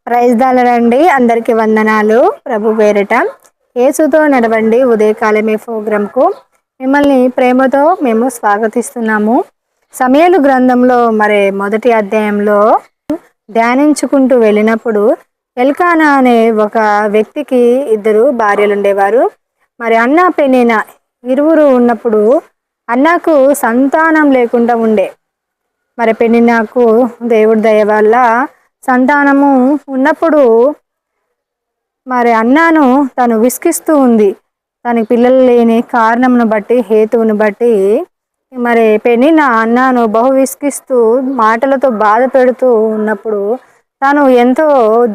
Praise రండి. అందరికీ వందనాలు. ప్రభు పేరిట యేసుతో నడవండి ఉదయకాలమే ప్రోగ్రాంకు మిమ్మల్ని ప్రేమతో మేము స్వాగతిస్తున్నాము. సమయలు గ్రంథంలో మొదటి అధ్యాయంలో ధ్యానించుకుంటూ వెళ్ళినప్పుడు ఎల్కానా అనే ఒక వ్యక్తికి ఇద్దరు భార్యలు ఉండేవారు. అన్న పెనిన ఇరువురు ఉన్నప్పుడు అన్నకు సంతానం లేకుండా ఉండే. పెనిన్నాకు దేవుడి దయ వల్ల సంతానము ఉన్నప్పుడు అన్నాను తను విసిగిస్తూ ఉంది. తనకి పిల్లలు లేని కారణమును బట్టి, హేతువును బట్టి పెనిన్న అన్నాను బహు విసిగిస్తూ మాటలతో బాధ పెడుతూ ఉన్నప్పుడు తను ఎంతో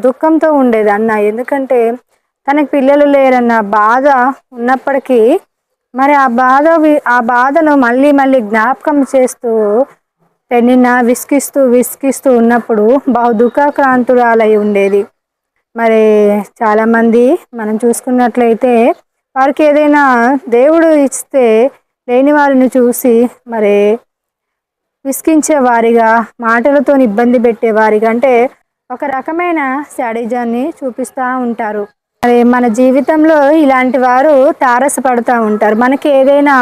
దుఃఖంతో ఉండేది అన్న. ఎందుకంటే తనకి పిల్లలు లేరన్న బాధ ఉన్నప్పటికీ ఆ బాధను మళ్ళీ మళ్ళీ జ్ఞాపకం చేస్తూ పెనిన్న విసిగిస్తూ ఉన్నప్పుడు బహు దుఃఖాక్రాంతురాలై ఉండేది. చాలామంది మనం చూసుకున్నట్లయితే వారికి ఏదైనా దేవుడు ఇస్తే లేని వారిని చూసి విసిగించే వారిగా, మాటలతో ఇబ్బంది పెట్టేవారిగా, అంటే ఒక రకమైన శాడిజాన్ని చూపిస్తూ ఉంటారు. మన జీవితంలో ఇలాంటి వారు తారసపడుతూ ఉంటారు. మనకి ఏదైనా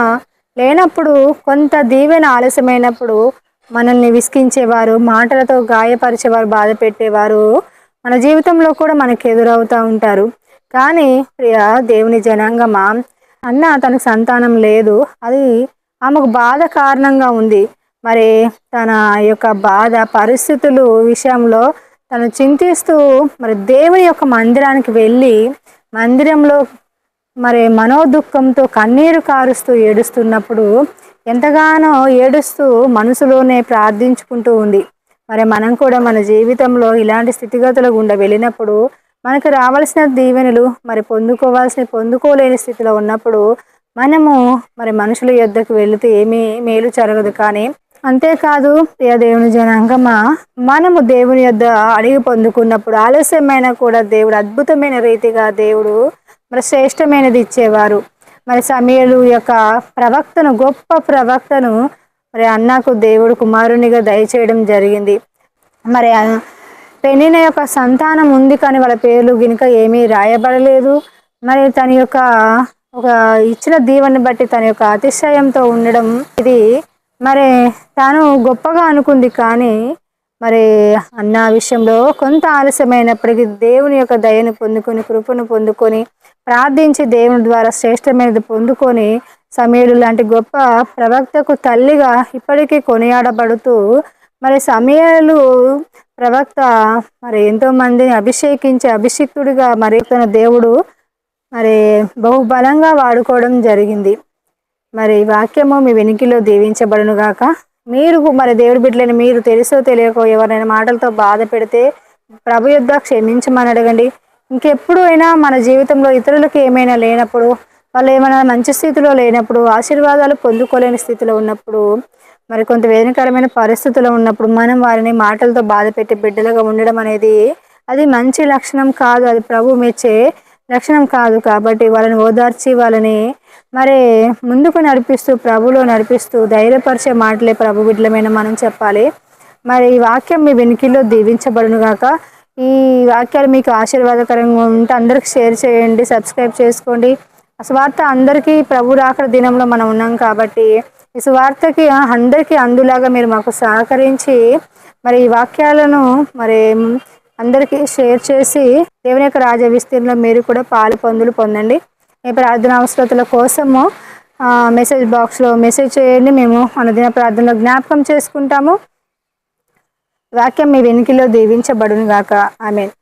లేనప్పుడు, కొంత దీవెన ఆలస్యమైనప్పుడు మనల్ని విసిగించేవారు, మాటలతో గాయపరిచేవారు, బాధ పెట్టేవారు మన జీవితంలో కూడా మనకు ఎదురవుతూ ఉంటారు. కానీ ప్రియ దేవుని జనాంగమా, అన్న తనకు సంతానం లేదు, అది ఆమెకు బాధ కారణంగా ఉంది. తన యొక్క బాధ పరిస్థితులు విషయంలో తను చింతిస్తూ దేవుని యొక్క మందిరానికి వెళ్ళి మందిరంలో మనోదుఃఖంతో కన్నీరు కారుస్తూ ఏడుస్తున్నప్పుడు ఎంతగానో ఏడుస్తూ మనసులోనే ప్రార్థించుకుంటూ ఉంది. మనం కూడా మన జీవితంలో ఇలాంటి స్థితిగతుల గుండా వెళ్ళినప్పుడు మనకు రావాల్సిన దీవెనలు పొందుకోలేని స్థితిలో ఉన్నప్పుడు మనము మనుషుల యొద్దకు వెళితే ఏమీ మేలు జరగదు. కానీ అంతేకాదు ప్రియ దేవుని జనాంగమా, మనము దేవుని యొద్ద అడిగి పొందుకున్నప్పుడు ఆలస్యమైన కూడా దేవుడు అద్భుతమైన రీతిగా దేవుడు శ్రేష్టమైనది ఇచ్చేవారు. సమయలు యొక్క ప్రవక్తను, గొప్ప ప్రవక్తను అన్నకు దేవుడు కుమారునిగా దయచేయడం జరిగింది. పెనిన్న యొక్క సంతానం ఉంది, కానీ వాళ్ళ పేర్లు గినుక ఏమీ రాయబడలేదు. తన యొక్క ఒక ఇచ్చిన దీవెని బట్టి తన యొక్క అతిశయంతో ఉండడం ఇది తాను గొప్పగా అనుకుంది. కానీ అన్న విషయంలో కొంత ఆలస్యమైనప్పటికీ దేవుని యొక్క దయను పొందుకొని, కృపను పొందుకొని, ప్రార్థించి దేవుని ద్వారా శ్రేష్టమైనది పొందుకొని సమయలు లాంటి గొప్ప ప్రవక్తకు తల్లిగా ఇప్పటికీ కొనియాడబడుతూ సమయలు ప్రవక్త ఎంతో మందిని అభిషేకించి అభిషిక్తుడిగా తన దేవుడు బహుబలంగా వాడుకోవడం జరిగింది. వాక్యము మీ వెనికిలో దీవించబడును గాక. మీరు దేవుడి బిడ్డలని మీరు తెలుసో తెలియకో ఎవరైనా మాటలతో బాధ పెడితే ప్రభు యొద్ద క్షమించమని అడగండి. ఇంకెప్పుడు అయినా మన జీవితంలో ఇతరులకు ఏమైనా లేనప్పుడు, వాళ్ళు ఏమైనా మంచి స్థితిలో లేనప్పుడు, ఆశీర్వాదాలు పొందుకోలేని స్థితిలో ఉన్నప్పుడు, కొంత వేదనకరమైన పరిస్థితుల్లో ఉన్నప్పుడు మనం వారిని మాటలతో బాధ పెట్టి బిడ్డలుగా ఉండడం అనేది అది మంచి లక్షణం కాదు. అది ప్రభు మెచ్చే లక్షణం కాదు. కాబట్టి వాళ్ళని ఓదార్చి వాళ్ళని ముందుకు నడిపిస్తూ, ప్రభులో నడిపిస్తూ ధైర్యపరిచే మాటలే ప్రభు బిడ్డలమైన మనం చెప్పాలి. ఈ వాక్యం మీ వెనుకల్లో దీవించబడును గాక. ఈ వాక్యాలు మీకు ఆశీర్వాదకరంగా ఉంటే అందరికి షేర్ చేయండి, సబ్స్క్రైబ్ చేసుకోండి. సువార్త అందరికీ ప్రభు రాకడ దినంలో మనం ఉన్నాం కాబట్టి ఈ సువార్తకి అందరికీ అందులాగా మీరు మాకు సహకరించి ఈ వాక్యాలను అందరికీ షేర్ చేసి దేవుని యొక్క రాజ్య విస్తీర్ణంలో మీరు కూడా పాలు పొందండి. ఈ ప్రార్థన అవసరతల కోసము మెసేజ్ బాక్స్లో మెసేజ్ చేయండి. మేము అనుదిన ప్రార్థనలో జ్ఞాపకం చేసుకుంటాము. వాక్యం మీ వెనుకలో దీవించబడును గాక. ఆమేన్.